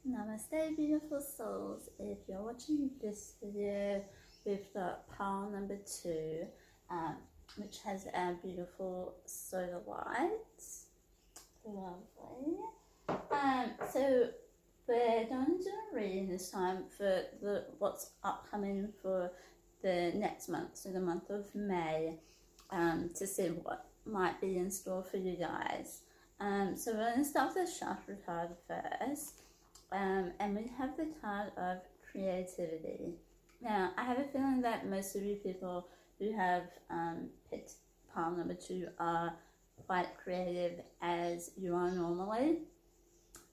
Namaste, beautiful souls. If you're watching this video, we've got pile number 2, which has our beautiful solar lights. Lovely. So we're going to do a reading this time for what's upcoming for the next month, so the month of May, to see what might be in store for you guys. So we're going to start with the chakra card first. And we have the card of creativity. Now, I have a feeling that most of you people who have picked pile number 2 are quite creative as you are normally.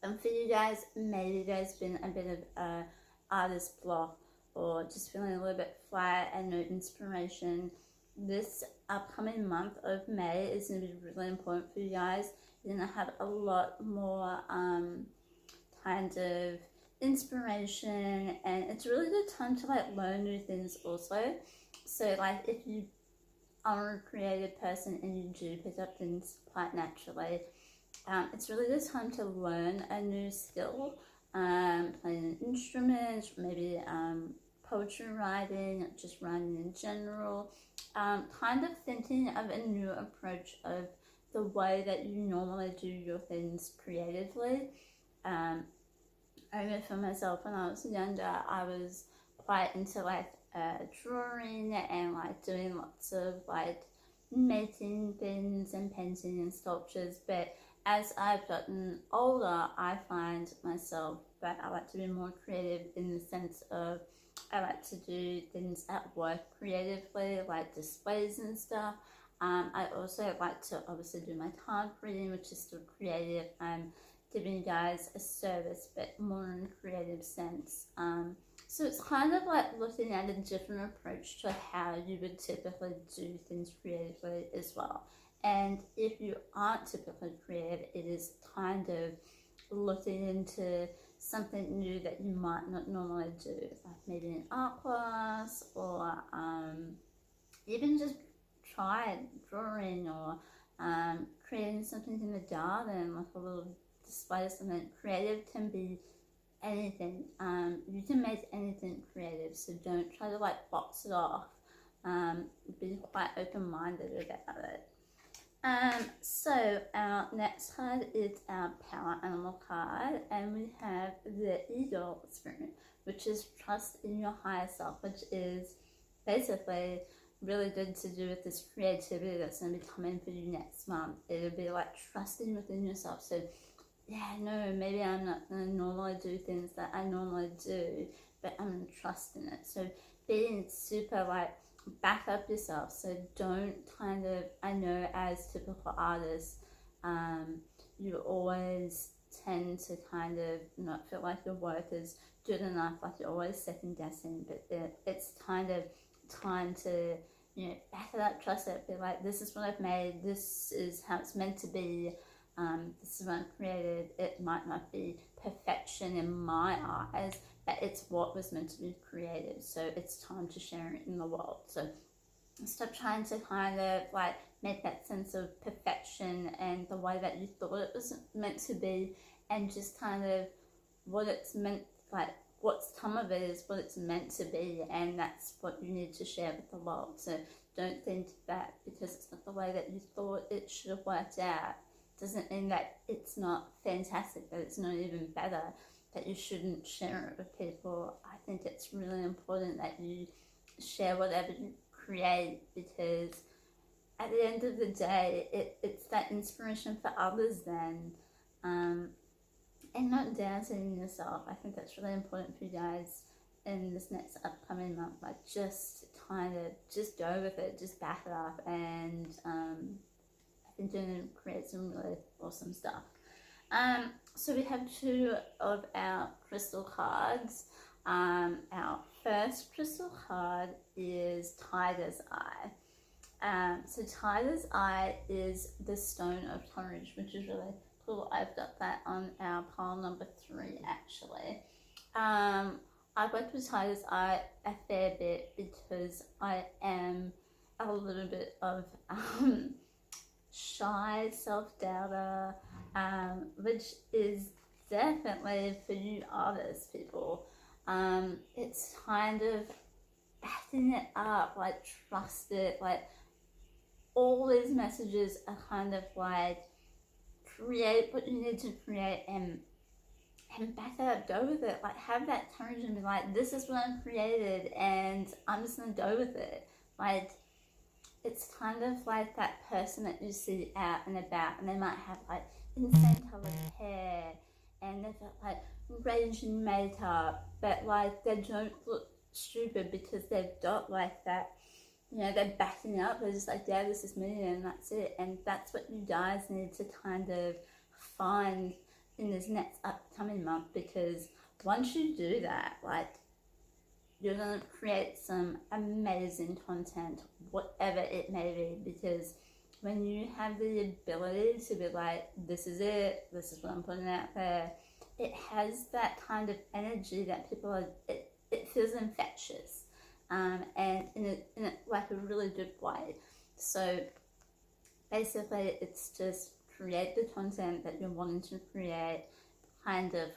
And for you guys, maybe there's been a bit of a artist block or just feeling a little bit flat and no inspiration. This upcoming month of May is going to be really important for you guys. You're going to have a lot more kind of inspiration, and it's a really good time to learn new things also. So if you are a creative person and you do pick up things quite naturally, it's really good time to learn a new skill, playing an instrument, maybe poetry writing, just writing in general, kind of thinking of a new approach of the way that you normally do your things creatively. I know for myself, when I was younger, I was quite into drawing and doing lots of making things and painting and sculptures. But as I've gotten older, I find myself that I like to be more creative in the sense of I like to do things at work creatively, like displays and stuff. I also like to obviously do my card reading, which is still creative. I'm giving you guys a service, but more in a creative sense. So it's kind of looking at a different approach to how you would typically do things creatively as well. And if you aren't typically creative, it is kind of looking into something new that you might not normally do, like maybe an art class, or even just try drawing or creating something in the garden, like a little display. Something creative can be anything. You can make anything creative, so don't try to box it off. Be quite open-minded about it. So our next card is our power animal card, and we have the eagle spirit, which is trust in your higher self, which is basically really good to do with this creativity that's going to be coming for you next month. It'll be trusting within yourself. So yeah, no, maybe I'm not going to normally do things that I normally do, but I'm going to trust in it. So being super back up yourself. So don't I know as typical artists, you always tend to not feel like your work is good enough, you're always second guessing, but it's kind of time to, back it up, trust it, be this is what I've made, this is how it's meant to be, this is what I've created. It might not be perfection in my eyes, but it's what was meant to be created, so it's time to share it in the world. So stop trying to make that sense of perfection and the way that you thought it was meant to be, and just what it's meant, what's come of it is what it's meant to be, and that's what you need to share with the world. So don't think that because it's not the way that you thought it should have worked out doesn't mean that it's not fantastic, that it's not even better, that you shouldn't share it with people. I think it's really important that you share whatever you create, because at the end of the day, it's that inspiration for others then, and not doubting yourself. I think that's really important for you guys in this next upcoming month. Just go with it, just back it up, and I think you're going to create some really awesome stuff. So we have 2 of our crystal cards. Our first crystal card is Tiger's Eye. So Tiger's Eye is the Stone of Courage, which is really cool. I've got that on our pile number 3 actually. I've worked with Tiger's Eye a fair bit because I am a little bit of shy self-doubter, which is definitely for you artists, people. It's kind of backing it up, like trust it, like all these messages are kind of like create what you need to create and back it up, go with it. Like have that courage and be like, this is what I've created and I'm just gonna go with it. Like it's kind of like that person that you see out and about and they might have like insane coloured hair and they've got like raging makeup, but like they don't look stupid because they've got like that, you know, they're backing up. They're just like, yeah, this is me and that's it. And that's what you guys need to kind of find in this next upcoming month, because once you do that, like you're gonna create some amazing content, whatever it may be, because when you have the ability to be like, this is it, this is what I'm putting out there, it has that kind of energy that people are, it feels infectious, and in a like a really good way. So basically it's just create the content that you're wanting to create, kind of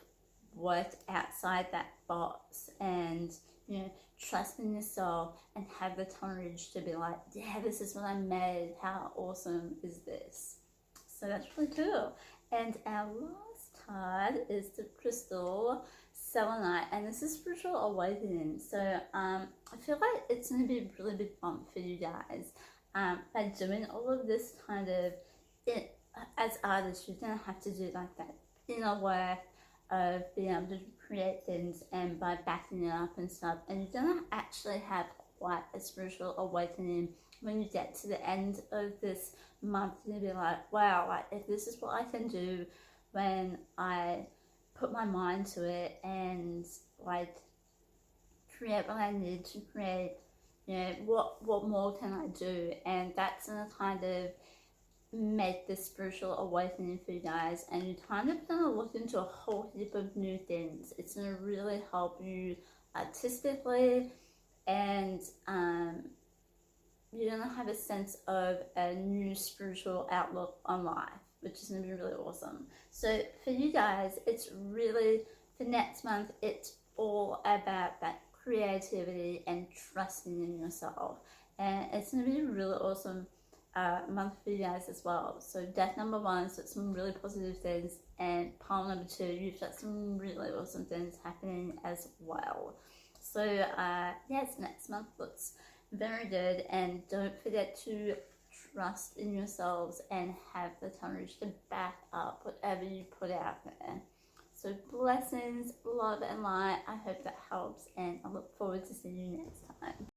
work outside that box, and you know, trust in yourself and have the courage to be like, yeah, this is what I made, how awesome is this? So that's really cool. And our last card is the crystal selenite, and this is spiritual awakening. So I feel like it's going to be a really big bump for you guys. By doing all of this kind of, as artists, you're going to have to do like that inner work of being able to create things, and by backing it up and stuff, and you're gonna actually have quite a spiritual awakening when you get to the end of this month. You'll be like, wow, like if this is what I can do when I put my mind to it and like create what I need to create, you know, what more can I do? And that's gonna kind of make this spiritual awakening for you guys, and you're kind of going to look into a whole heap of new things. It's going to really help you artistically, and you're going to have a sense of a new spiritual outlook on life, which is going to be really awesome. So for you guys, it's really, for next month, it's all about that creativity and trusting in yourself, and it's going to be really awesome month for you guys as well. So deck number 1's got some really positive things, and pile number 2, you've got some really awesome things happening as well. So yes, next month looks very good, and don't forget to trust in yourselves and have the courage to back up whatever you put out there. So blessings, love and light. I hope that helps, and I look forward to seeing you next time.